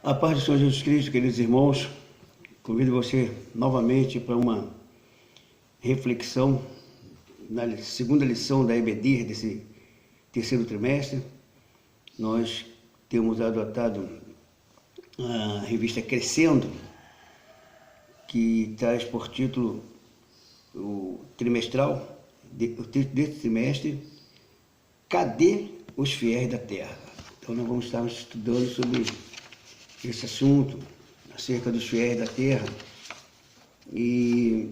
A paz do Senhor Jesus Cristo, queridos irmãos, convido você novamente para uma reflexão na segunda lição da EBD desse terceiro trimestre. Nós temos adotado a revista Crescendo, que traz por título o trimestral desse trimestre, Cadê os fiéis da terra? Então nós vamos estar estudando sobre esse assunto, acerca dos fiéis da terra, e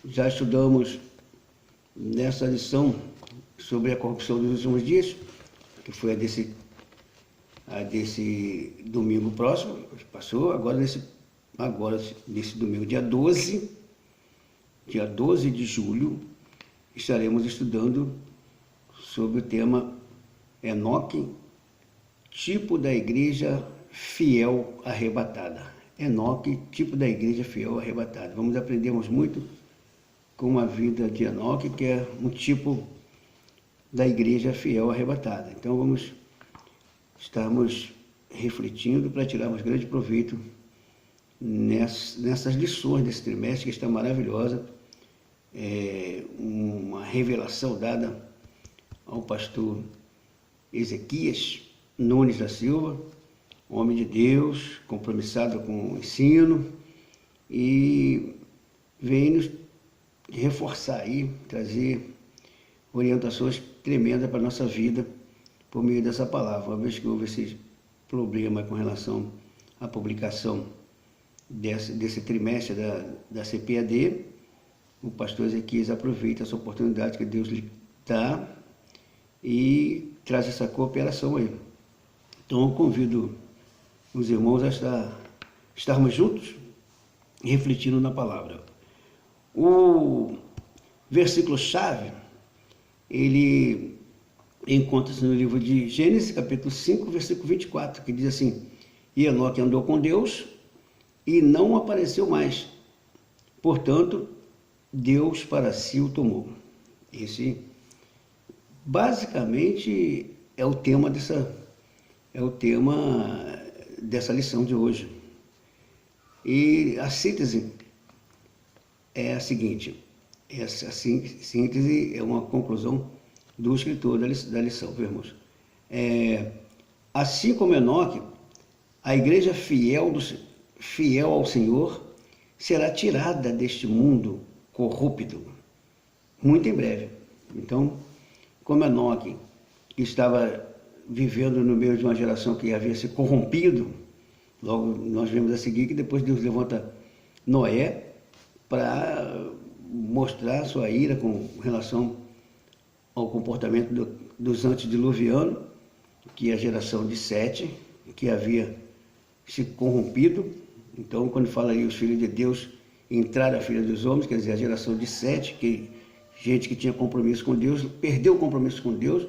já estudamos nessa lição sobre a corrupção dos últimos dias, que foi a desse domingo próximo, passou, agora nesse domingo, dia 12 de julho, estaremos estudando sobre o tema Enoque, tipo da igreja fiel arrebatada. Enoque, tipo da igreja fiel arrebatada. Vamos aprendermos muito com a vida de Enoque, que é um tipo da igreja fiel arrebatada. Então estamos refletindo para tirarmos grande proveito nessas lições desse trimestre, que está maravilhosa. Uma revelação dada ao pastor Ezequias Nunes da Silva, homem de Deus, compromissado com o ensino, e vem nos reforçar aí, trazer orientações tremendas para a nossa vida por meio dessa palavra. Uma vez que houve esse problema com relação à publicação desse trimestre da CPAD, o pastor Ezequias aproveita essa oportunidade que Deus lhe dá e traz essa cooperação aí. Então eu convido os irmãos a estarmos juntos, refletindo na palavra. O versículo-chave, ele encontra-se no livro de Gênesis, capítulo 5, versículo 24, que diz assim: E Enoque andou com Deus e não apareceu mais. Portanto, Deus para si o tomou. Esse, basicamente, é o tema dessa lição de hoje. E a síntese é a seguinte: essa síntese é uma conclusão do escritor da lição, irmãos. Assim como Enoque, a igreja fiel ao Senhor será tirada deste mundo corrupto muito em breve. Então, como Enoque estava vivendo no meio de uma geração que havia se corrompido, logo nós vemos a seguir que depois Deus levanta Noé para mostrar sua ira com relação ao comportamento dos antediluvianos, que é a geração de Sete, que havia se corrompido. Então, quando fala aí os filhos de Deus entraram a filha dos homens, quer dizer, a geração de Sete, gente que tinha compromisso com Deus, perdeu o compromisso com Deus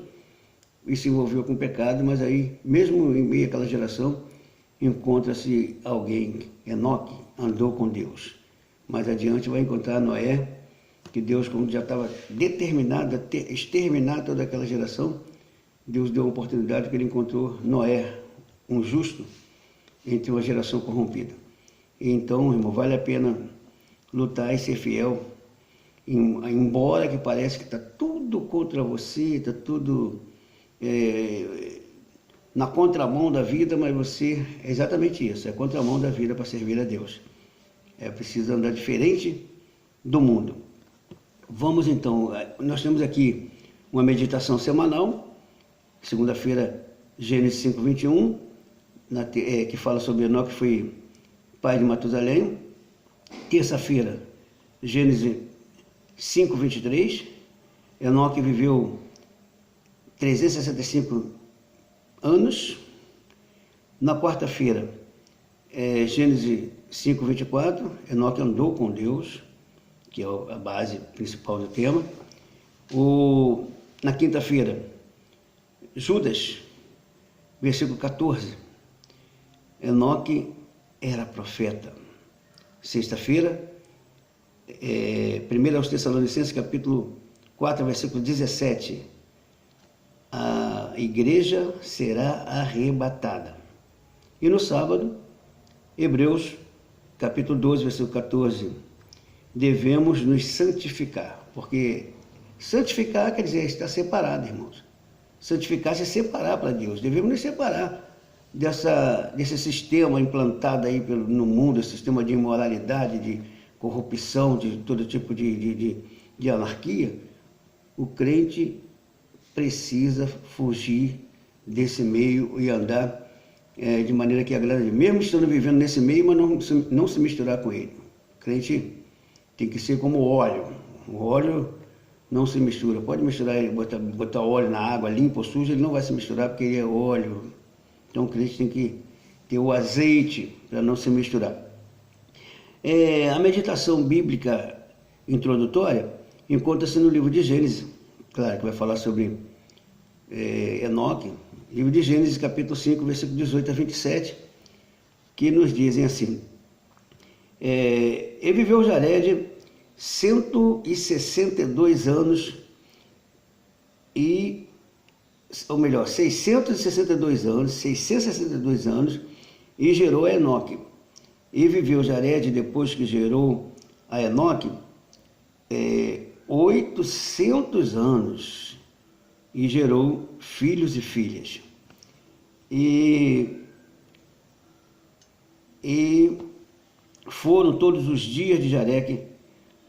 e se envolveu com o pecado, mas aí, mesmo em meio àquela geração, encontra-se alguém, Enoque, andou com Deus. Mais adiante vai encontrar Noé, que Deus, como já estava determinado a exterminar toda aquela geração, Deus deu a oportunidade que ele encontrou Noé, um justo, entre uma geração corrompida. E então, irmão, vale a pena lutar e ser fiel, embora que pareça que está tudo contra você, está tudo na contramão da vida, mas você é exatamente isso, é a contramão da vida para servir a Deus. É preciso andar diferente do mundo. Vamos então, nós temos aqui uma meditação semanal, segunda-feira, Gênesis 5, 21, que fala sobre Enoque, que foi pai de Matusalém. Terça-feira, Gênesis 5, 23, Enoque viveu 365 anos. Na quarta-feira, Gênesis 5, 24, Enoque andou com Deus, que é a base principal do tema. Na quinta-feira, Judas, versículo 14, Enoque era profeta. Sexta-feira, 1 aos Tessalonicenses, capítulo 4, versículo 17, a igreja será arrebatada. E no sábado, Hebreus, capítulo 12, versículo 14, devemos nos santificar, porque santificar quer dizer estar separado, irmãos. Santificar-se é separar para Deus. Devemos nos separar desse sistema implantado aí no mundo, esse sistema de imoralidade, de corrupção, de todo tipo de anarquia. O crente precisa fugir desse meio e andar de maneira que agrade a Deus, mesmo estando vivendo nesse meio, mas não se misturar com ele. O crente tem que ser como o óleo. O óleo não se mistura. Pode misturar ele, botar óleo na água, limpa ou suja, ele não vai se misturar porque ele é óleo. Então o crente tem que ter o azeite para não se misturar. A meditação bíblica introdutória encontra-se no livro de Gênesis, claro que vai falar sobre Enoque, livro de Gênesis, capítulo 5, versículo 18 a 27, que nos dizem assim: e viveu Jared 162 anos, ou melhor, 662 anos, e gerou a Enoque. E viveu Jared, depois que gerou a Enoque, 800 anos, e gerou filhos e filhas. E foram todos os dias de Jared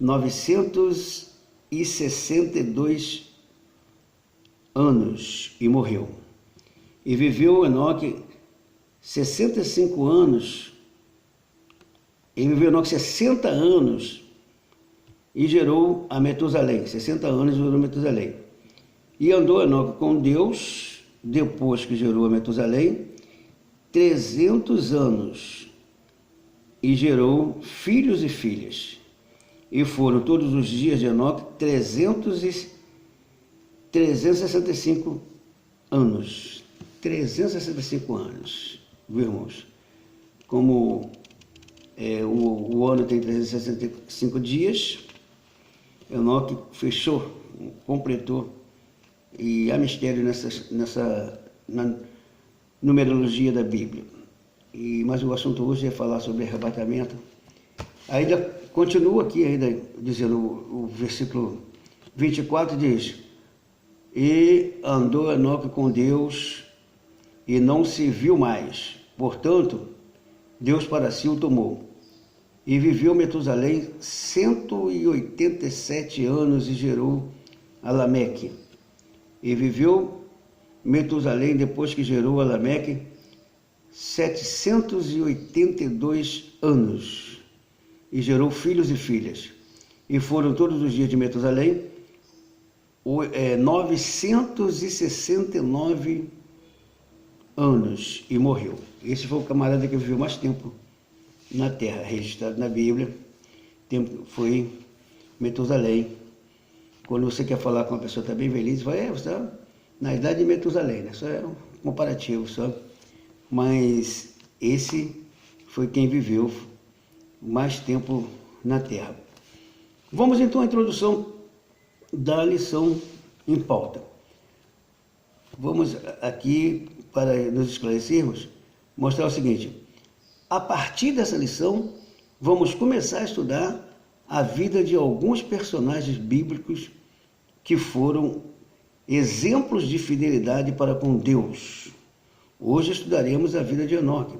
962 anos, e morreu. E viveu Enoque 65 anos, e viveu Enoque 60 anos, e gerou a Metusalém. 60 anos gerou Metusalém. E andou Enoque com Deus, depois que gerou a Metusalém, 300 anos, e gerou filhos e filhas. E foram todos os dias de Enoque 365 anos. 365 anos, viu, irmãos? Como o ano tem 365 dias, Enoque fechou, completou, e há mistério na numerologia da Bíblia. Mas o assunto hoje é falar sobre arrebatamento. Ainda continua aqui, dizendo o versículo 24, diz: e andou Enoque com Deus, e não se viu mais. Portanto, Deus para si o tomou. E viveu Metusalém 187 anos, e gerou a Lameque. E viveu Metusalém, depois que gerou a Lameque, 782 anos, e gerou filhos e filhas. E foram todos os dias de Metusalém 969 anos, e morreu. Esse foi o camarada que viveu mais tempo na terra, registrado na Bíblia. Foi Metusalém. Quando você quer falar com uma pessoa que está bem velha, você fala, você está na idade de Metusalém, né? Só é um comparativo, só. Mas esse foi quem viveu mais tempo na terra. Vamos então à introdução da lição em pauta. Vamos aqui, para nos esclarecermos, mostrar o seguinte: a partir dessa lição, vamos começar a estudar a vida de alguns personagens bíblicos que foram exemplos de fidelidade para com Deus. Hoje estudaremos a vida de Enoque,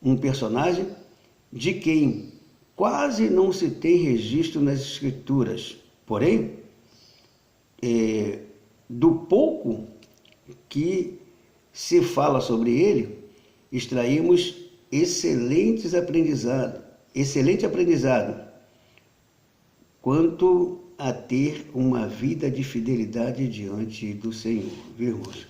um personagem de quem quase não se tem registro nas Escrituras. Porém, do pouco que se fala sobre ele, extraímos excelente aprendizado quanto a ter uma vida de fidelidade diante do Senhor, viu, irmãos?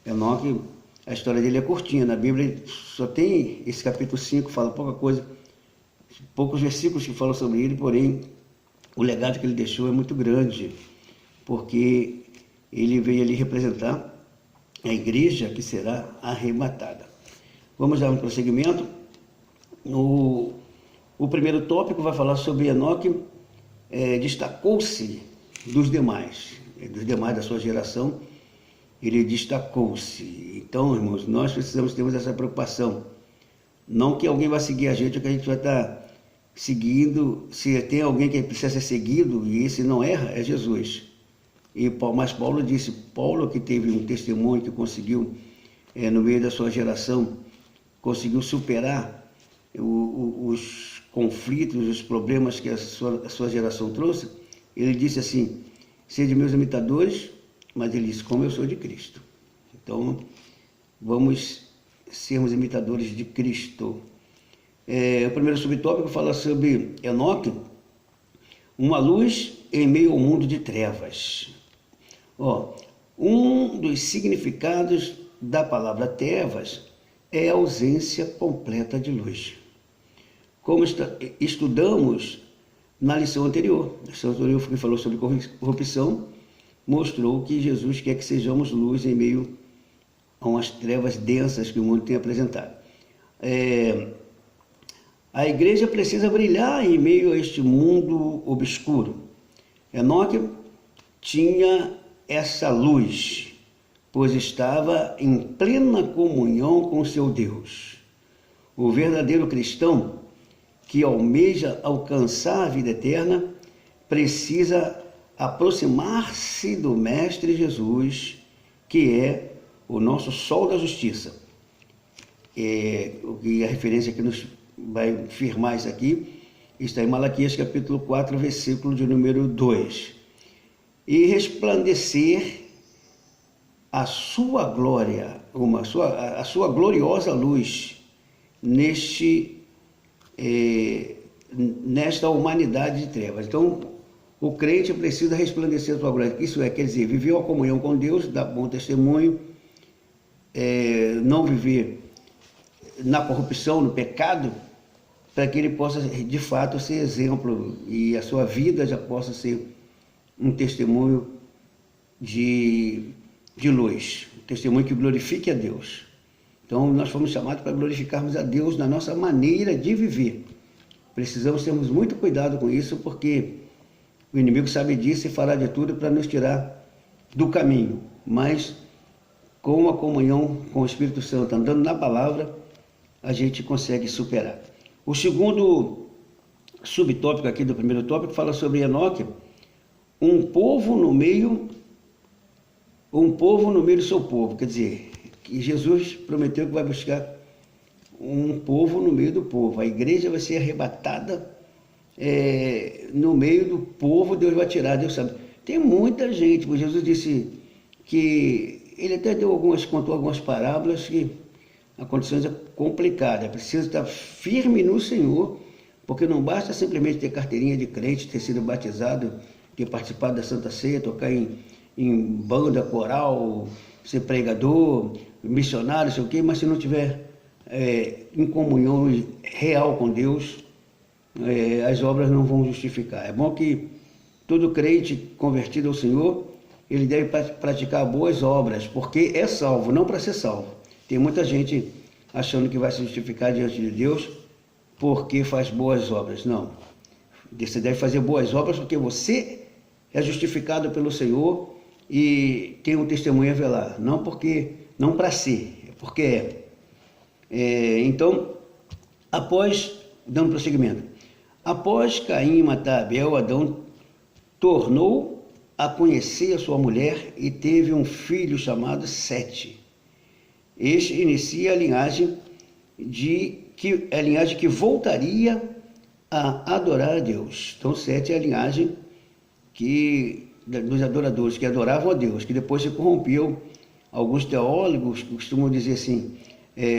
Enoque, a história dele é curtinha, na Bíblia só tem esse capítulo 5, fala pouca coisa, poucos versículos que falam sobre ele, porém o legado que ele deixou é muito grande, porque ele veio ali representar a igreja que será arrebatada. Vamos dar um prosseguimento. O primeiro tópico vai falar sobre Enoque. Destacou-se dos demais da sua geração, ele destacou-se. Então, irmãos, nós precisamos ter essa preocupação Não que alguém vai seguir a gente, ou que a gente vai estar seguindo. Se tem alguém que precisa ser seguido, e esse não erra, é Jesus. Mas Paulo disse, Paulo que teve um testemunho, que conseguiu, no meio da sua geração, conseguiu superar os conflitos, os problemas que a sua geração trouxe. Ele disse assim, sede meus imitadores, mas ele disse, como eu sou de Cristo. Então, vamos sermos imitadores de Cristo. O primeiro subtópico fala sobre Enoque, uma luz em meio ao mundo de trevas. Um dos significados da palavra trevas é a ausência completa de luz. Como estudamos na lição anterior, que falou sobre corrupção, mostrou que Jesus quer que sejamos luz em meio a umas trevas densas que o mundo tem apresentado. A igreja precisa brilhar em meio a este mundo obscuro. Enoque tinha essa luz, pois estava em plena comunhão com seu Deus. O verdadeiro cristão que almeja alcançar a vida eterna precisa aproximar-se do Mestre Jesus, que é o nosso sol da justiça. A referência que nos vai firmar isso aqui está em Malaquias capítulo 4, versículo de número 2. E resplandecer a sua glória, a sua gloriosa luz nesta humanidade de trevas. Então, o crente precisa resplandecer a sua glória. Isso quer dizer, viver a comunhão com Deus, dar bom testemunho, não viver na corrupção, no pecado, para que ele possa, de fato, ser exemplo e a sua vida já possa ser um testemunho de luz, um testemunho que glorifique a Deus. Então, nós fomos chamados para glorificarmos a Deus na nossa maneira de viver. Precisamos termos muito cuidado com isso, porque o inimigo sabe disso e fará de tudo para nos tirar do caminho. Mas, com a comunhão com o Espírito Santo, andando na palavra, a gente consegue superar. O segundo subtópico aqui do primeiro tópico fala sobre Enoque, um povo no meio do seu povo. Quer dizer, que Jesus prometeu que vai buscar um povo no meio do povo. A igreja vai ser arrebatada no meio do povo, Deus vai tirar, Deus sabe. Tem muita gente, porque Jesus disse que ele até contou algumas parábolas que a condição é complicada, precisa estar firme no Senhor, porque não basta simplesmente ter carteirinha de crente, ter sido batizado, ter participado da Santa Ceia, tocar em banda, coral, ser pregador, missionário, sei o quê, mas se não tiver em comunhão real com Deus, as obras não vão justificar. É bom que todo crente convertido ao Senhor, ele deve praticar boas obras, porque é salvo, não para ser salvo. Tem muita gente achando que vai se justificar diante de Deus porque faz boas obras. Não. Você deve fazer boas obras porque você é justificado pelo Senhor e tem um testemunho a velar. Não para ser, é porque é. Então, dando prosseguimento, após Caim matar Abel, Adão tornou a conhecer a sua mulher e teve um filho chamado Sete. Este inicia a linhagem que voltaria a adorar a Deus. Então, Sete é a linhagem dos adoradores, que adoravam a Deus, que depois se corrompeu. Alguns teólogos costumam dizer assim,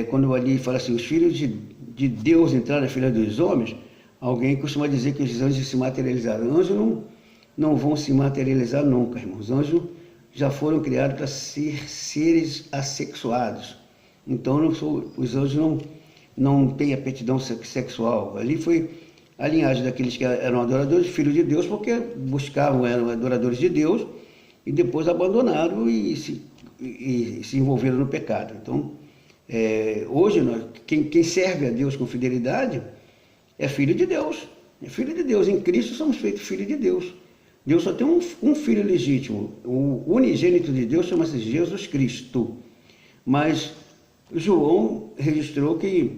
quando ali fala assim, os filhos de Deus entraram na filha dos homens, alguém costuma dizer que os anjos se materializaram. Anjos não vão se materializar nunca, irmãos. Anjos já foram criados para ser seres assexuados. Então, os anjos não têm aptidão sexual. Ali foi a linhagem daqueles que eram adoradores, filhos de Deus, porque eram adoradores de Deus, e depois abandonaram e se envolveram no pecado. Então, hoje, quem serve a Deus com fidelidade é filho de Deus. É filho de Deus. Em Cristo somos feitos filhos de Deus. Deus só tem um filho legítimo. O unigênito de Deus chama-se Jesus Cristo. Mas João registrou que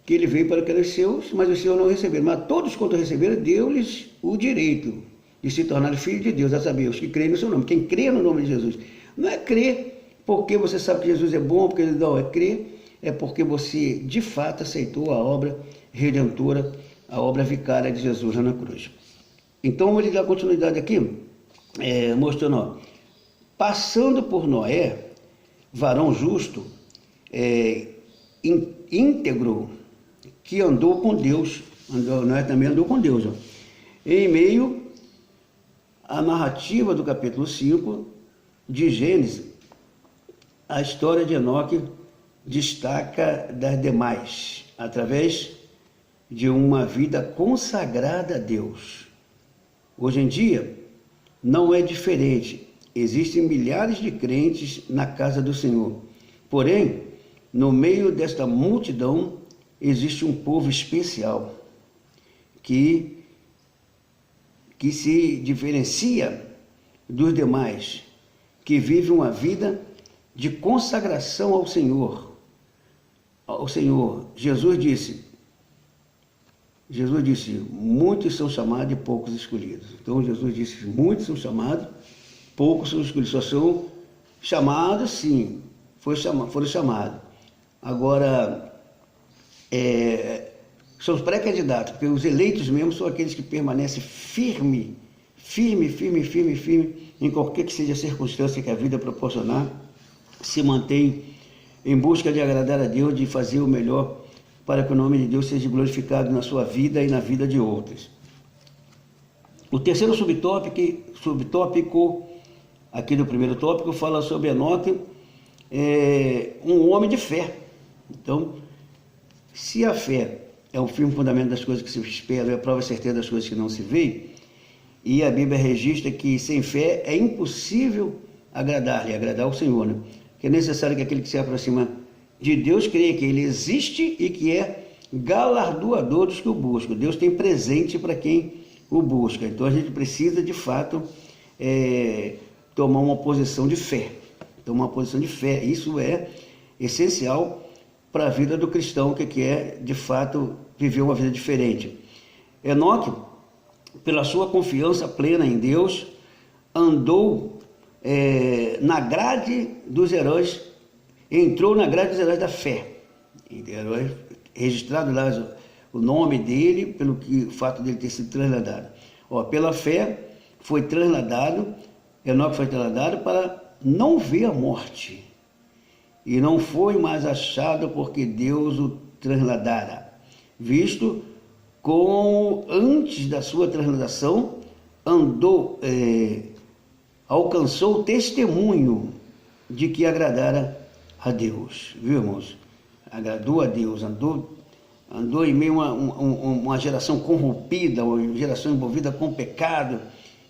que ele veio para aqueles seus, mas os seus não receberam. Mas todos quanto receberam, deu-lhes o direito de se tornar filhos de Deus, a saber, os que creem no seu nome. Quem crê no nome de Jesus. Não é crer porque você sabe que Jesus é bom, porque não, é crer é porque você de fato aceitou a obra redentora, a obra vicária de Jesus lá na cruz. Então ele dá continuidade aqui, mostrando, ó, passando por Noé, varão justo, íntegro, que andou com Deus, Noé também andou com Deus, ó. Em meio à narrativa do capítulo 5 de Gênesis, a história de Enoque destaca das demais, através de uma vida consagrada a Deus. Hoje em dia, não é diferente. Existem milhares de crentes na casa do Senhor. Porém, no meio desta multidão, existe um povo especial que se diferencia dos demais, que vive uma vida de consagração ao Senhor. Jesus disse, muitos são chamados e poucos escolhidos. Então Jesus disse, muitos são chamados, poucos são escolhidos. Só são chamados, sim, foram chamados. Agora, são os pré-candidatos, porque os eleitos mesmo são aqueles que permanecem firme em qualquer que seja a circunstância que a vida proporcionar, se mantém em busca de agradar a Deus, de fazer o melhor para que o nome de Deus seja glorificado na sua vida e na vida de outros. O terceiro subtópico aqui do primeiro tópico fala sobre Enoque, um homem de fé. Então, se a fé é o firme fundamento das coisas que se esperam e a prova certeira das coisas que não se vê, e a Bíblia registra que sem fé é impossível agradar o Senhor, né? Que é necessário que aquele que se aproxima de Deus creia que Ele existe e que é galardoador dos que o buscam. Deus tem presente para quem o busca. Então a gente precisa de fato tomar uma posição de fé. Isso é essencial para a vida do cristão que quer de fato viver uma vida diferente. Enoque, pela sua confiança plena em Deus, andou na grade dos heróis, entrou na grade dos heróis da fé. Registrado lá o nome dele, pelo fato dele ter sido trasladado. Pela fé foi trasladado, Enoque foi trasladado para não ver a morte. E não foi mais achado porque Deus o trasladara, visto como antes da sua transladação alcançou o testemunho de que agradara a Deus, viu, irmãos? Agradou a Deus, andou em meio a uma geração corrompida, uma geração envolvida com pecado.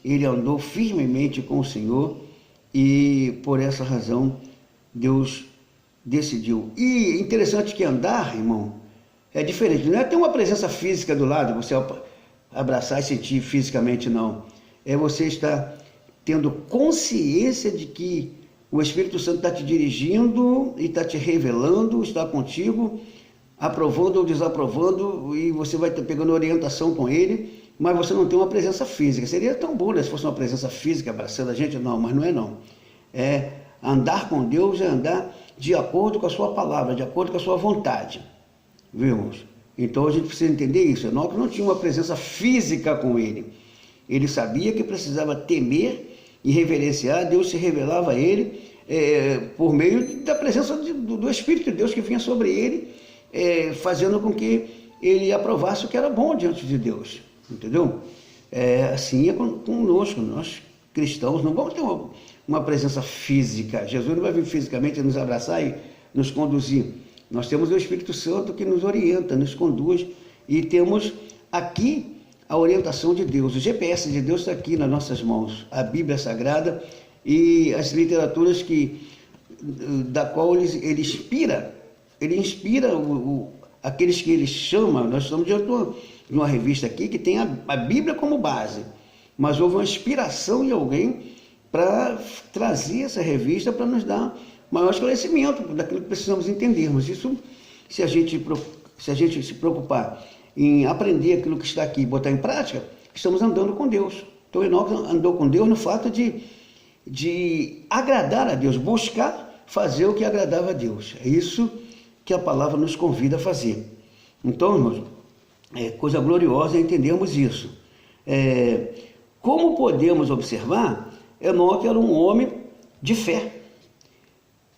Ele andou firmemente com o Senhor e por essa razão Deus decidiu. E interessante que andar, irmão, é diferente. Não é ter uma presença física do lado, você abraçar e sentir fisicamente, não. É você estar tendo consciência de que o Espírito Santo está te dirigindo e está te revelando, está contigo, aprovando ou desaprovando, e você vai pegando orientação com ele, mas você não tem uma presença física. Seria tão bom, né, se fosse uma presença física abraçando a gente? Não, mas não é não. Andar com Deus é andar de acordo com a sua palavra, de acordo com a sua vontade. Viu, irmãos? Então a gente precisa entender isso. Enoque não tinha uma presença física com ele. Ele sabia que precisava temer e reverenciar. Deus se revelava a ele por meio da presença do Espírito de Deus que vinha sobre ele, fazendo com que ele aprovasse o que era bom diante de Deus. Entendeu? Assim é conosco, nós cristãos não vamos ter uma presença física. Jesus não vai vir fisicamente nos abraçar e nos conduzir. Nós temos o Espírito Santo que nos orienta, nos conduz, e temos aqui a orientação de Deus. O GPS de Deus está aqui nas nossas mãos, a Bíblia Sagrada e as literaturas da qual ele inspira aqueles que ele chama. Nós estamos diante de uma revista aqui que tem a Bíblia como base, mas houve uma inspiração de alguém para trazer essa revista para nos dar maior esclarecimento daquilo que precisamos entendermos. Isso, se a gente se a gente se preocupar em aprender aquilo que está aqui e botar em prática, estamos andando com Deus. Então Enoque andou com Deus no fato de agradar a Deus, buscar fazer o que agradava a Deus. É isso que a palavra nos convida a fazer. Então, irmãos, é coisa gloriosa entendermos isso. Como podemos observar, Enoque era um homem de fé.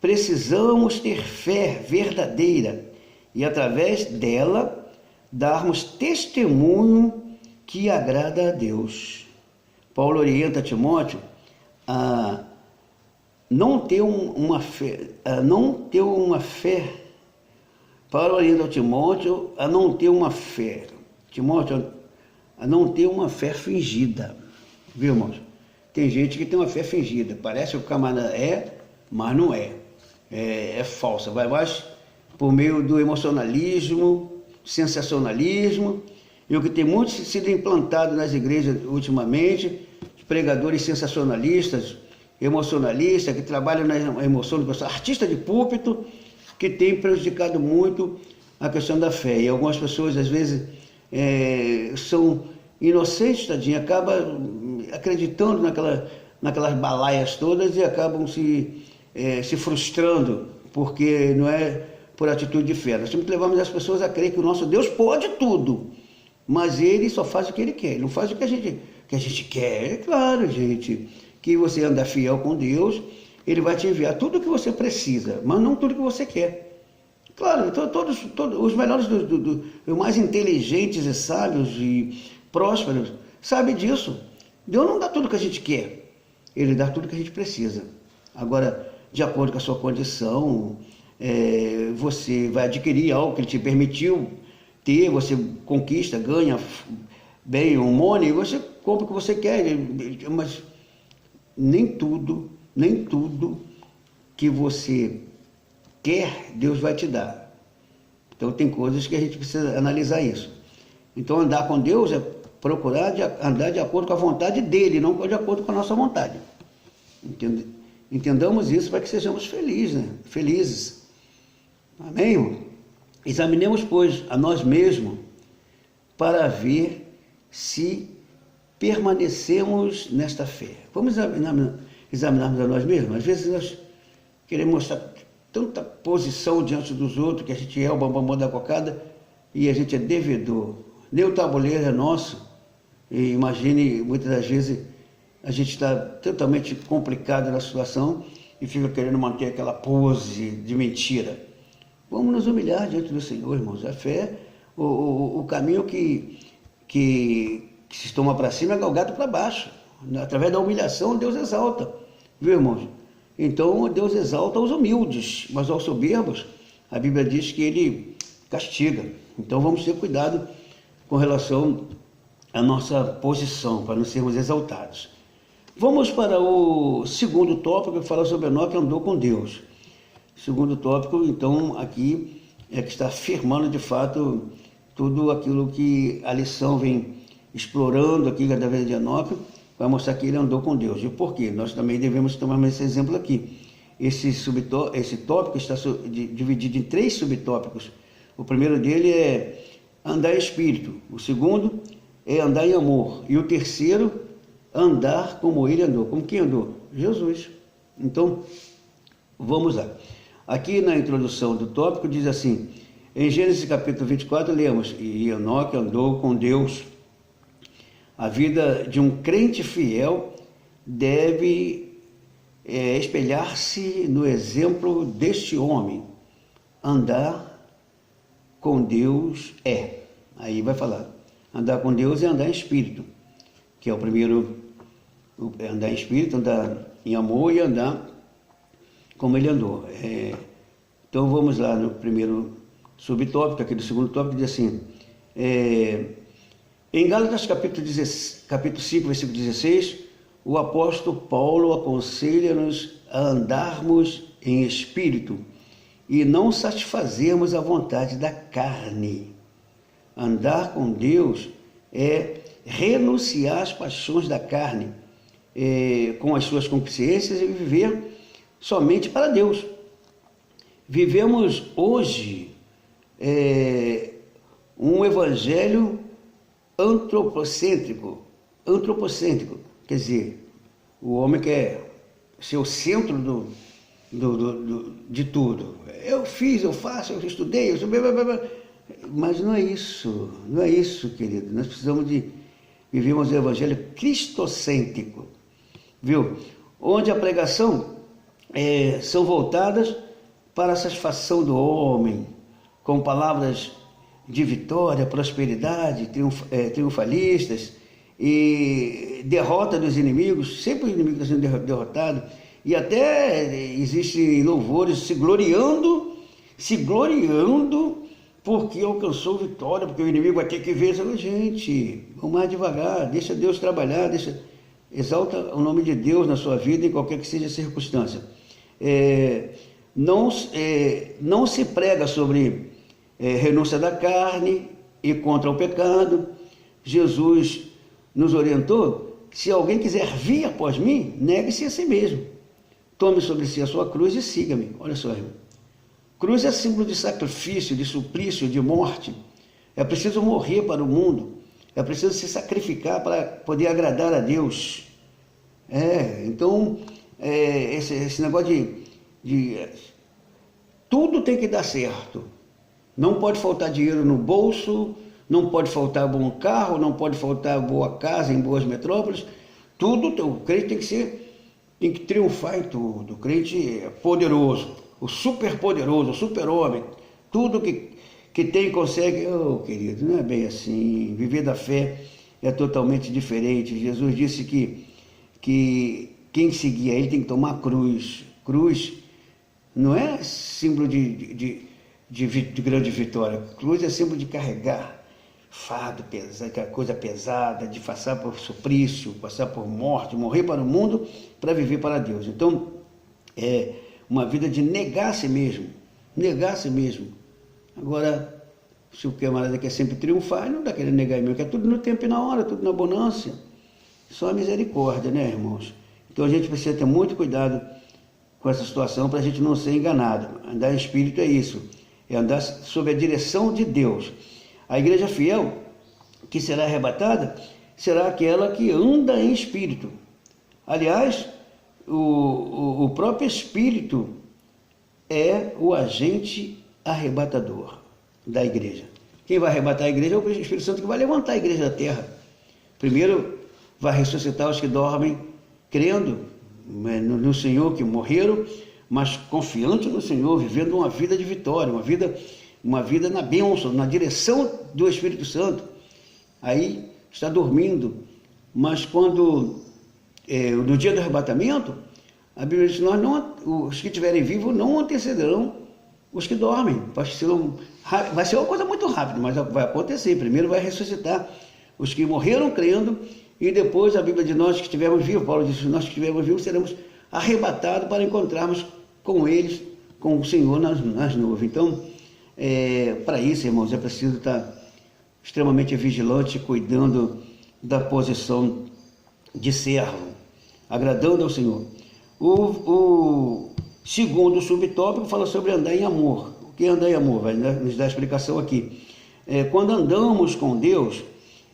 Precisamos ter fé verdadeira e, através dela, darmos testemunho que agrada a Deus. Paulo orienta Timóteo a não ter uma fé. Paulo orienta Timóteo a não ter uma fé. Timóteo, a não ter uma fé fingida. Viu, irmãos? Tem gente que tem uma fé fingida. Parece que o camarada mas não é. É falsa. Vai mais por meio do emocionalismo, sensacionalismo, e o que tem muito sido implantado nas igrejas ultimamente, pregadores sensacionalistas, emocionalistas, que trabalham na emoção do pessoal, artista de púlpito, que tem prejudicado muito a questão da fé. E algumas pessoas, às vezes, são inocentes, tadinho, acabam acreditando naquelas balaias todas e acabam se frustrando, porque não é por atitude de fé. Nós temos que levar as pessoas a crer que o nosso Deus pode tudo, mas Ele só faz o que Ele quer, Ele não faz o que a gente quer. É claro, gente, que você andar fiel com Deus, Ele vai te enviar tudo o que você precisa, mas não tudo o que você quer. Claro, todos os melhores, os mais inteligentes e sábios e prósperos sabem disso. Deus não dá tudo o que a gente quer, Ele dá tudo o que a gente precisa. Agora, de acordo com a sua condição, você vai adquirir algo que Ele te permitiu ter, você conquista, ganha bem um money, você compra o que você quer, mas nem tudo que você quer, Deus vai te dar. Então tem coisas que a gente precisa analisar isso. Então andar com Deus é procurar andar de acordo com a vontade dEle, não de acordo com a nossa vontade. Entendamos isso para que sejamos felizes, né? Felizes. Amém, irmão? Examinemos, pois, a nós mesmos para ver se permanecemos nesta fé. Vamos examinarmos a nós mesmos. Às vezes nós queremos mostrar tanta posição diante dos outros, que a gente é o bambambam da cocada e a gente é devedor. Nem o tabuleiro é nosso. E imagine, muitas das vezes, a gente está totalmente complicado na situação e fica querendo manter aquela pose de mentira. Vamos nos humilhar diante do Senhor, irmãos. A fé, o caminho que se toma para cima é galgado para baixo. Através da humilhação, Deus exalta. Viu, irmãos? Então, Deus exalta os humildes, mas aos soberbos, a Bíblia diz que Ele castiga. Então, vamos ter cuidado com relação à nossa posição, para não sermos exaltados. Vamos para o segundo tópico, que fala sobre Enoque que andou com Deus. Segundo tópico, então, aqui é que está afirmando de fato tudo aquilo que a lição vem explorando aqui, cada vez de Enoque, vai mostrar que ele andou com Deus. E por quê? Nós também devemos tomar esse exemplo aqui. Esse tópico está dividido em 3 subtópicos. O primeiro dele é andar em espírito. O segundo é andar em amor. E o terceiro, andar como ele andou. Como quem andou? Jesus. Então, vamos lá. Aqui na introdução do tópico diz assim, em Gênesis capítulo 24 lemos, e Enoque andou com Deus. A vida de um crente fiel deve espelhar-se no exemplo deste homem. Andar com Deus Aí vai falar, andar com Deus é andar em espírito, que é o primeiro, andar em espírito, andar em amor e andar como ele andou. Então vamos lá no primeiro subtópico, aqui do segundo tópico, diz assim, em Gálatas capítulo 5, versículo 16, o apóstolo Paulo aconselha-nos a andarmos em espírito e não satisfazermos a vontade da carne. Andar com Deus é renunciar às paixões da carne, com as suas concupiscências e viver somente para Deus. Vivemos hoje um evangelho antropocêntrico, quer dizer, o homem quer ser o centro de tudo. Eu fiz, eu faço, eu estudei, mas não é isso, querido. Nós precisamos de vivermos o evangelho cristocêntrico, viu? Onde a pregação são voltadas para a satisfação do homem, com palavras de vitória, prosperidade, triunfalistas e derrota dos inimigos. Sempre o inimigo está sendo derrotado, e até existem louvores se gloriando porque alcançou vitória, porque o inimigo vai ter que ver. Gente, vamos mais devagar, deixa Deus trabalhar, exalta o nome de Deus na sua vida em qualquer que seja a circunstância. Não se prega sobre renúncia da carne e contra o pecado. Jesus nos orientou: se alguém quiser vir após mim, negue-se a si mesmo, tome sobre si a sua cruz e siga-me. Olha só, irmão. Cruz é símbolo de sacrifício, de suplício, de morte. É preciso morrer para o mundo, é preciso se sacrificar para poder agradar a Deus. Então, esse negócio tudo tem que dar certo. Não pode faltar dinheiro no bolso, não pode faltar bom carro, não pode faltar boa casa em boas metrópoles. Tudo, o crente tem que triunfar em tudo. O crente é poderoso, o super poderoso, o super homem. Tudo que tem consegue. Oh, querido, não é bem assim. Viver da fé é totalmente diferente. Jesus disse que quem seguir ele tem que tomar cruz. Cruz não é símbolo de grande vitória. Cruz é símbolo de carregar fardo pesado, coisa pesada, de passar por suplício, passar por morte, morrer para o mundo para viver para Deus. Então, é uma vida de negar a si mesmo. Agora, se o camarada quer sempre triunfar, ele não está querendo negar mesmo, quer tudo no tempo e na hora, tudo na bonança. Só a misericórdia, né, irmãos? Então a gente precisa ter muito cuidado com essa situação para a gente não ser enganado. Andar em espírito é isso, é andar sob a direção de Deus. A igreja fiel que será arrebatada será aquela que anda em espírito. Aliás, o próprio Espírito é o agente arrebatador da igreja. Quem vai arrebatar a igreja é o Espírito Santo, que vai levantar a igreja da terra. Primeiro vai ressuscitar os que dormem, crendo no Senhor, que morreram, mas confiante no Senhor, vivendo uma vida de vitória, uma vida na bênção, na direção do Espírito Santo. Aí está dormindo, mas quando no dia do arrebatamento, a Bíblia diz: os que estiverem vivos não antecederão os que dormem. Vai ser uma coisa muito rápida, mas vai acontecer. Primeiro vai ressuscitar os que morreram crendo, e depois a Bíblia diz: nós que estivermos vivos, Paulo diz: nós que estivermos vivos seremos arrebatados para encontrarmos com eles, com o Senhor nas nuvens. Então, para isso, irmãos, é preciso estar extremamente vigilante, cuidando da posição de servo, agradando ao Senhor. O segundo subtópico fala sobre andar em amor. O que é andar em amor? Vai nos dar a explicação aqui. Quando andamos com Deus,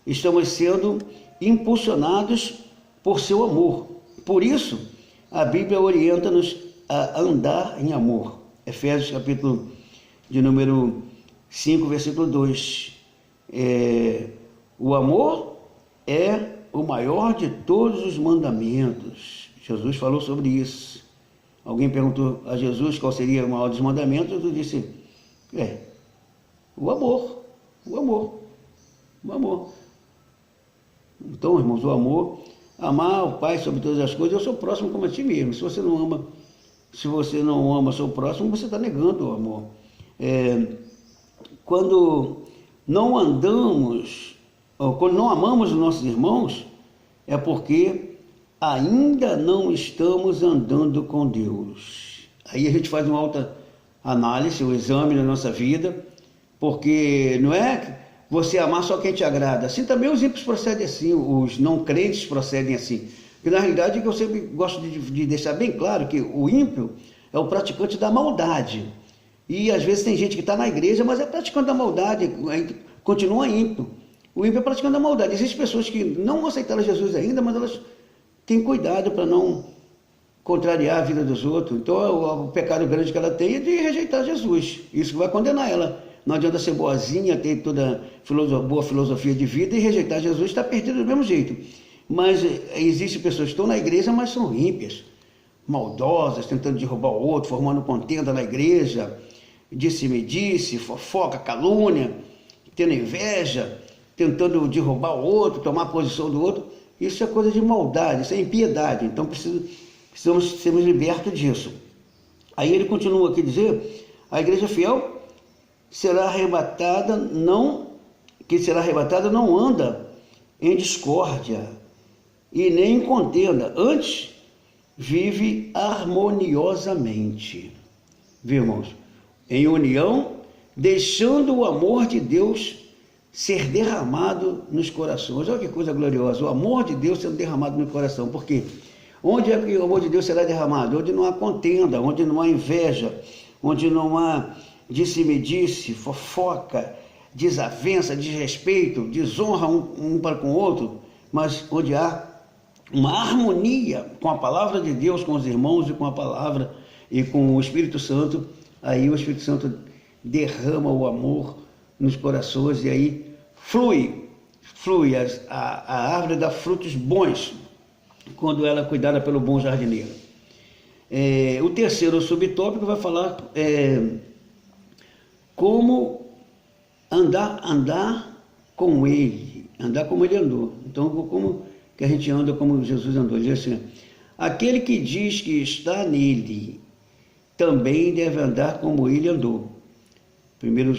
estamos sendo impulsionados por seu amor. Por isso, a Bíblia orienta-nos a andar em amor. Efésios capítulo de número 5, versículo 2. O amor é o maior de todos os mandamentos. Jesus falou sobre isso. Alguém perguntou a Jesus qual seria o maior dos mandamentos. Jesus disse: o amor. Então, irmãos, o amor, amar o Pai sobre todas as coisas, eu sou próximo como a ti mesmo. Se você não ama o seu próximo, você está negando o amor. Quando não andamos, ou quando não amamos os nossos irmãos, é porque ainda não estamos andando com Deus. Aí a gente faz uma alta análise, um exame da nossa vida, porque não é você amar só quem te agrada. Assim também os ímpios procedem assim, os não crentes procedem assim. Porque na realidade eu sempre gosto de deixar bem claro que o ímpio é o praticante da maldade. E às vezes tem gente que está na igreja, mas é praticando a maldade, continua ímpio. O ímpio é praticando a maldade. Existem pessoas que não aceitaram Jesus ainda, mas elas têm cuidado para não contrariar a vida dos outros. Então o pecado grande que ela tem é de rejeitar Jesus. Isso vai condenar ela. Não adianta ser boazinha, ter toda boa filosofia de vida e rejeitar Jesus, está perdido do mesmo jeito. Mas existem pessoas que estão na igreja, mas são ímpias, maldosas, tentando derrubar o outro, formando contenda na igreja, disse-me-disse, fofoca, calúnia, tendo inveja, tentando derrubar o outro, tomar a posição do outro. Isso é coisa de maldade, isso é impiedade. Então precisamos sermos libertos disso. Aí ele continua aqui a dizer, a igreja fiel será arrebatada, não anda em discórdia e nem em contenda, antes vive harmoniosamente. Viu, irmãos? Em união, deixando o amor de Deus ser derramado nos corações. Olha que coisa gloriosa, o amor de Deus sendo derramado no coração. Por quê? Onde é que o amor de Deus será derramado? Onde não há contenda, onde não há inveja, onde não há disse-me-disse, fofoca, desavença, desrespeito, desonra um para com o outro, mas onde há uma harmonia com a palavra de Deus, com os irmãos e com a palavra e com o Espírito Santo, aí o Espírito Santo derrama o amor nos corações e aí flui a árvore dá frutos bons quando ela é cuidada pelo bom jardineiro. O terceiro subtópico vai falar como andar com ele, andar como ele andou. Então, como que a gente anda como Jesus andou? Ele diz assim, aquele que diz que está nele, também deve andar como ele andou. 1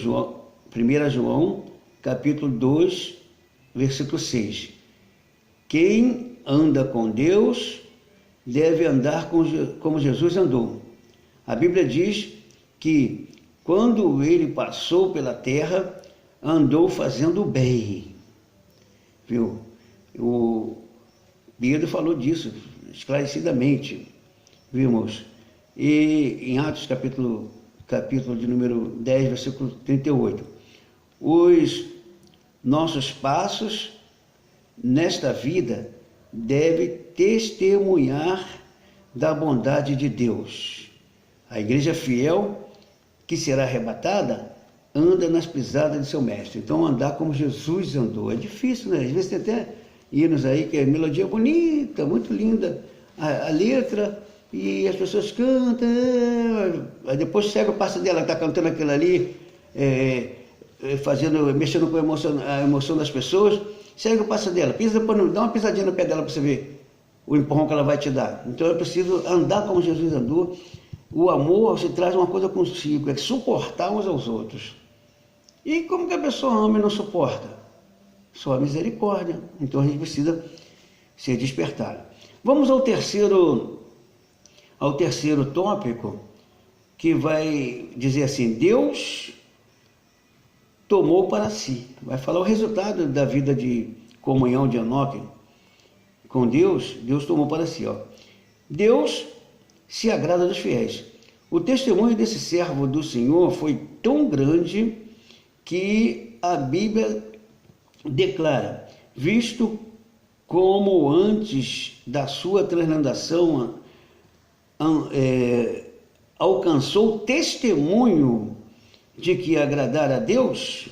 João, capítulo 2, versículo 6. Quem anda com Deus deve andar como Jesus andou. A Bíblia diz que quando ele passou pela terra, andou fazendo bem. Viu? O Pedro falou disso esclarecidamente, viu, irmãos? E em Atos, capítulo de número 10, versículo 38. Os nossos passos nesta vida devem testemunhar da bondade de Deus. A igreja fiel que será arrebatada, anda nas pisadas de seu mestre. Então, andar como Jesus andou. É difícil, né? Às vezes tem até hinos aí, que a melodia é bonita, muito linda, a letra, e as pessoas cantam, aí depois chega o passo dela, que está cantando aquilo ali, mexendo com a emoção das pessoas, segue o passo dela, dá uma pisadinha no pé dela para você ver o empurrão que ela vai te dar. Então, é preciso andar como Jesus andou. O amor se traz uma coisa consigo, é suportar uns aos outros. E como que a pessoa ama e não suporta? Só a misericórdia. Então a gente precisa ser despertado. Vamos ao terceiro tópico, que vai dizer assim, Deus tomou para si. Vai falar o resultado da vida de comunhão de Enoque com Deus. Deus tomou para si. Deus se agrada dos fiéis. O testemunho desse servo do Senhor foi tão grande que a Bíblia declara, visto como antes da sua translação alcançou testemunho de que agradara a Deus,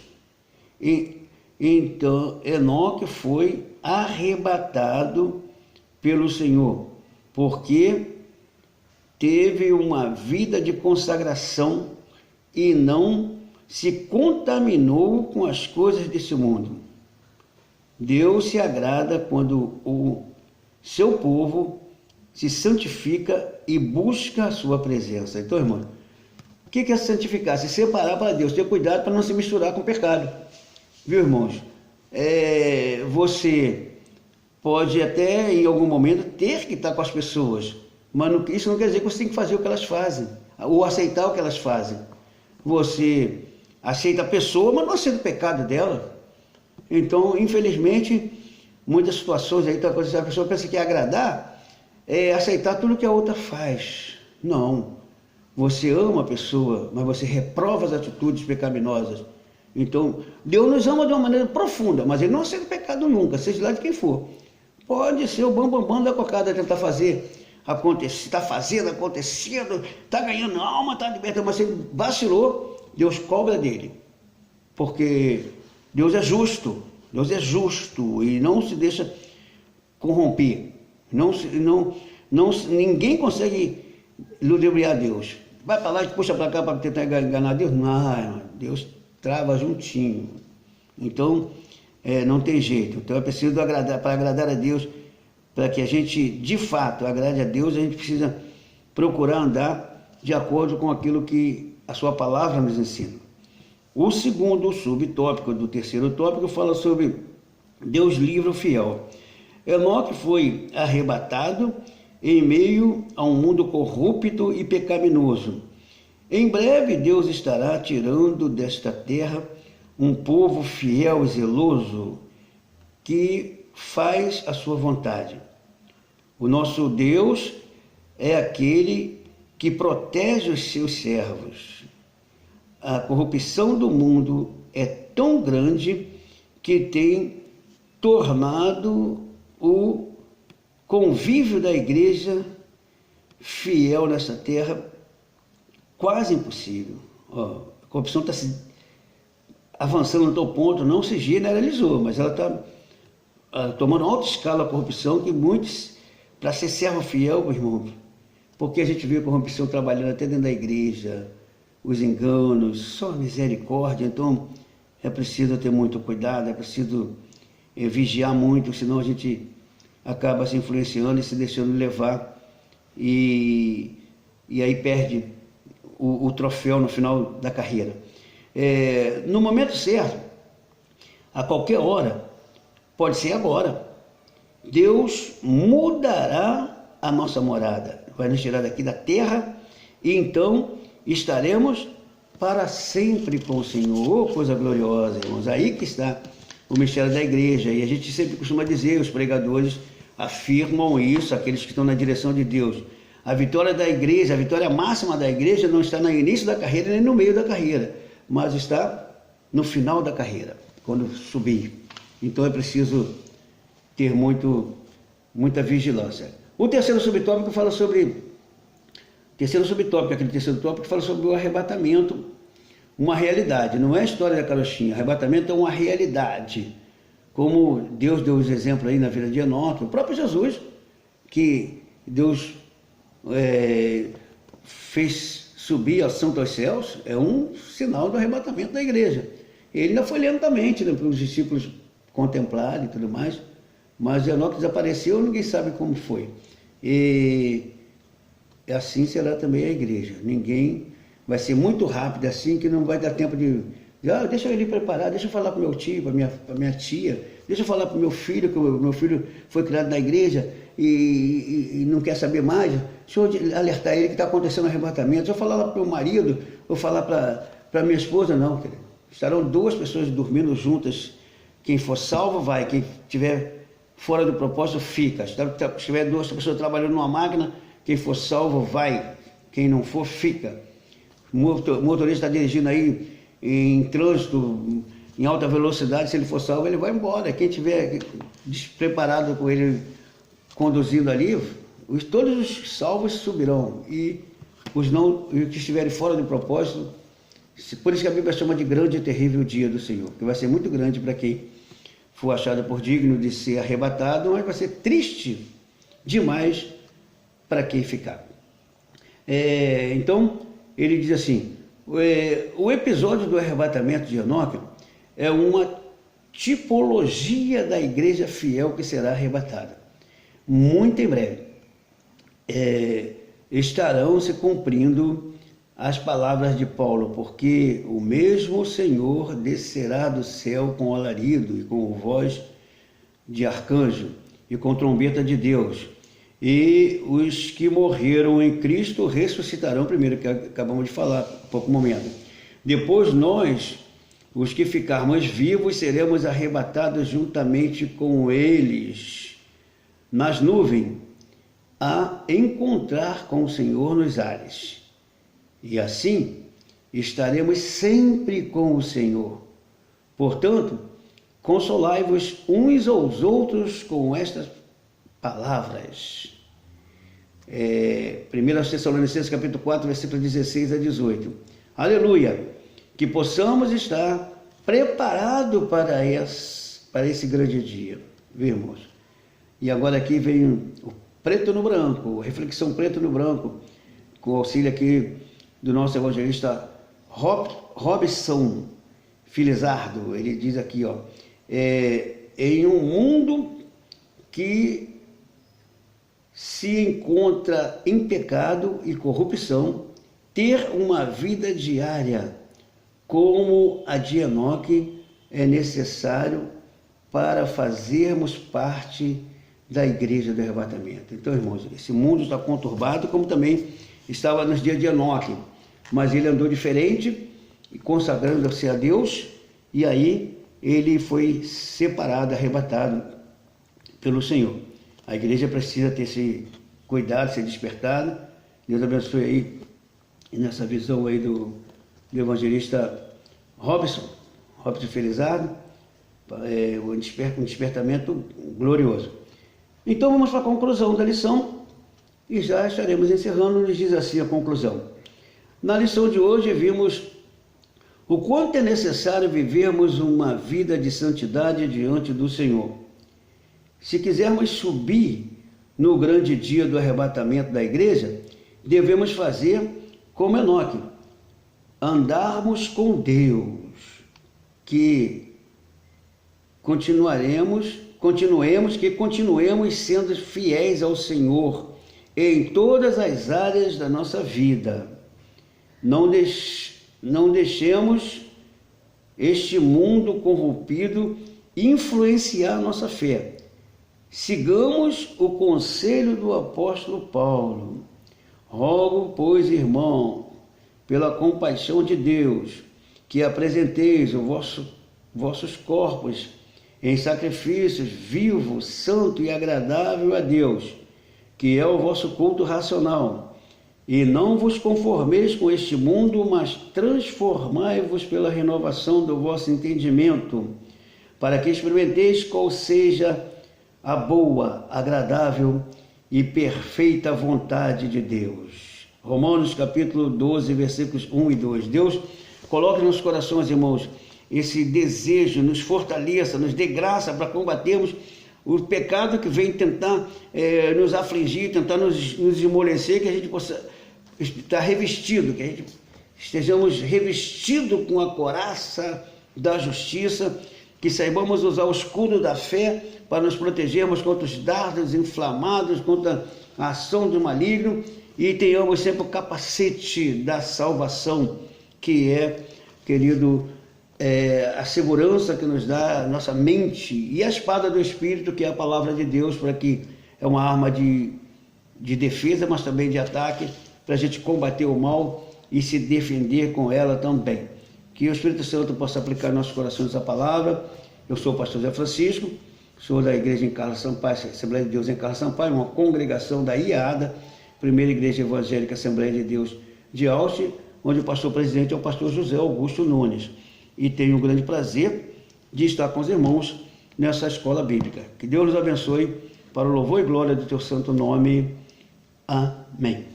então Enoque foi arrebatado pelo Senhor, porque teve uma vida de consagração e não se contaminou com as coisas desse mundo. Deus se agrada quando o seu povo se santifica e busca a sua presença. Então, irmão, o que é santificar? Se separar para Deus, ter cuidado para não se misturar com o pecado. Viu, irmãos? Você pode até, em algum momento, ter que estar com as pessoas, mas isso não quer dizer que você tem que fazer o que elas fazem, ou aceitar o que elas fazem. Você aceita a pessoa, mas não aceita o pecado dela. Então, infelizmente, muitas situações aí, a pessoa pensa que agradar é aceitar tudo que a outra faz. Não. você ama a pessoa, mas você reprova as atitudes pecaminosas. Então, Deus nos ama de uma maneira profunda, mas Ele não aceita pecado nunca, seja lá de quem for. Pode ser o bambambam da cocada tentar fazer acontecer, está fazendo, acontecendo, está ganhando alma, está libertando, mas ele vacilou, Deus cobra dele. Porque Deus é justo e não se deixa corromper. Ninguém consegue ludibriar Deus. Vai para lá e puxa para cá para tentar enganar Deus? Não, Deus trava juntinho. Então, não tem jeito. Então é preciso agradar, para agradar a Deus, para que a gente de fato agrade a Deus, a gente precisa procurar andar de acordo com aquilo que a sua palavra nos ensina. O segundo subtópico do terceiro tópico fala sobre Deus livre o fiel. Enoque foi arrebatado em meio a um mundo corrupto e pecaminoso. Em breve Deus estará tirando desta terra um povo fiel e zeloso que faz a sua vontade. O nosso Deus é aquele que protege os seus servos. A corrupção do mundo é tão grande que tem tornado o convívio da igreja fiel nessa terra quase impossível. A corrupção está se avançando no tal ponto, não se generalizou, mas ela está tomando alta escala a corrupção, que muitos, para ser servo fiel, meu irmão, porque a gente vê a corrupção trabalhando até dentro da igreja, os enganos, só misericórdia. Então é preciso ter muito cuidado, é preciso vigiar muito, senão a gente acaba se influenciando e se deixando levar e aí perde o troféu no final da carreira. No momento certo, a qualquer hora, pode ser agora, Deus mudará a nossa morada, vai nos tirar daqui da terra e então estaremos para sempre com o Senhor. Coisa gloriosa, irmãos. Aí que está o mistério da igreja, e a gente sempre costuma dizer, os pregadores afirmam isso, aqueles que estão na direção de Deus. A vitória da igreja, a vitória máxima da igreja não está no início da carreira nem no meio da carreira, mas está no final da carreira, quando subir. Então é preciso ter muita vigilância. O terceiro subtópico fala sobre... aquele terceiro tópico fala sobre o arrebatamento, uma realidade, não é a história da carochinha. Arrebatamento é uma realidade, como Deus deu os exemplos aí na vida de Enoque, o próprio Jesus, que Deus fez subir ao santo aos céus, é um sinal do arrebatamento da igreja. Ele ainda foi lentamente, né, para os discípulos contemplarem e tudo mais, mas Enoque desapareceu, ninguém sabe como foi. E assim será também a igreja. Ninguém vai ser muito rápido assim, que não vai dar tempo de... deixa ele preparar, deixa eu falar para o meu tio, para minha tia, deixa eu falar para o meu filho, que o meu filho foi criado na igreja e não quer saber mais. Deixa eu alertar ele que está acontecendo um arrebatamento. Deixa eu falar lá para o meu marido, ou falar para minha esposa. Não, querido. Estarão duas pessoas dormindo juntas. Quem for salvo vai, quem estiver fora do propósito fica. Se tiver duas pessoas trabalhando numa máquina, quem for salvo vai, quem não for fica. O motorista está dirigindo aí em trânsito, em alta velocidade, se ele for salvo, ele vai embora. Quem estiver despreparado com ele conduzindo ali, todos os salvos subirão, e os que estiverem fora do propósito, por isso que a Bíblia chama de grande e terrível dia do Senhor, que vai ser muito grande para quem for achado por digno de ser arrebatado, mas vai ser triste demais para quem ficar. Então, ele diz assim, o episódio do arrebatamento de Enoque é uma tipologia da igreja fiel que será arrebatada. Muito em breve estarão se cumprindo as palavras de Paulo, porque o mesmo Senhor descerá do céu com alarido e com voz de arcanjo e com trombeta de Deus, e os que morreram em Cristo ressuscitarão primeiro, que acabamos de falar há pouco momento. Depois nós, os que ficarmos vivos, seremos arrebatados juntamente com eles nas nuvens, a encontrar com o Senhor nos ares. e assim estaremos sempre com o Senhor. Portanto, consolai-vos uns aos outros com estas palavras. 1 Tessalonicenses capítulo 4, versículo 16 a 18. Aleluia! Que possamos estar preparados para esse grande dia. Vimos. E agora aqui vem o preto no branco, reflexão preto no branco, com o auxílio aqui do nosso evangelista Robson Filizardo. Ele diz aqui, ó, em um mundo que se encontra em pecado e corrupção, ter uma vida diária como a de Enoque é necessário para fazermos parte da igreja do arrebatamento. Então, irmãos, esse mundo está conturbado, como também estava nos dias de Enoque, mas ele andou diferente, consagrando-se a Deus, e aí ele foi separado, arrebatado pelo Senhor. A igreja precisa ter esse cuidado, ser despertada. Deus abençoe aí nessa visão aí do evangelista Robson Felizardo, um despertamento glorioso. Então vamos para a conclusão da lição e já estaremos encerrando. Nos diz assim a conclusão. Na lição de hoje vimos o quanto é necessário vivermos uma vida de santidade diante do Senhor. Se quisermos subir no grande dia do arrebatamento da igreja, devemos fazer como Enoque, andarmos com Deus, que continuemos sendo fiéis ao Senhor em todas as áreas da nossa vida. Não deixemos este mundo corrompido influenciar nossa fé. Sigamos o conselho do apóstolo Paulo. Rogo, pois, irmão, pela compaixão de Deus, que apresenteis vossos corpos em sacrifícios vivo, santo e agradável a Deus, que é o vosso culto racional. E não vos conformeis com este mundo, mas transformai-vos pela renovação do vosso entendimento, para que experimenteis qual seja a boa, agradável e perfeita vontade de Deus. Romanos capítulo 12, versículos 1 e 2. Deus coloque nos corações, irmãos, esse desejo, nos fortaleça, nos dê graça para combatermos o pecado que vem tentar nos afligir, tentar nos esmorecer, que a gente possa estar revestido, que a gente estejamos revestidos com a couraça da justiça, que saibamos usar o escudo da fé para nos protegermos contra os dardos inflamados, contra a ação do maligno, e tenhamos sempre o capacete da salvação, que é, querido, a segurança que nos dá a nossa mente, e a espada do Espírito, que é a palavra de Deus, para que é uma arma de defesa, mas também de ataque, para a gente combater o mal e se defender com ela também. Que o Espírito Santo possa aplicar em nossos corações a palavra. Eu sou o pastor Zé Francisco, sou da Igreja em Carlos Sampaio, Assembleia de Deus em Carlos Sampaio, uma congregação da IADA, Primeira Igreja Evangélica Assembleia de Deus de Austin, onde o pastor presidente é o pastor José Augusto Nunes. E tenho um grande prazer de estar com os irmãos nessa escola bíblica. Que Deus nos abençoe para o louvor e glória do teu santo nome. Amém.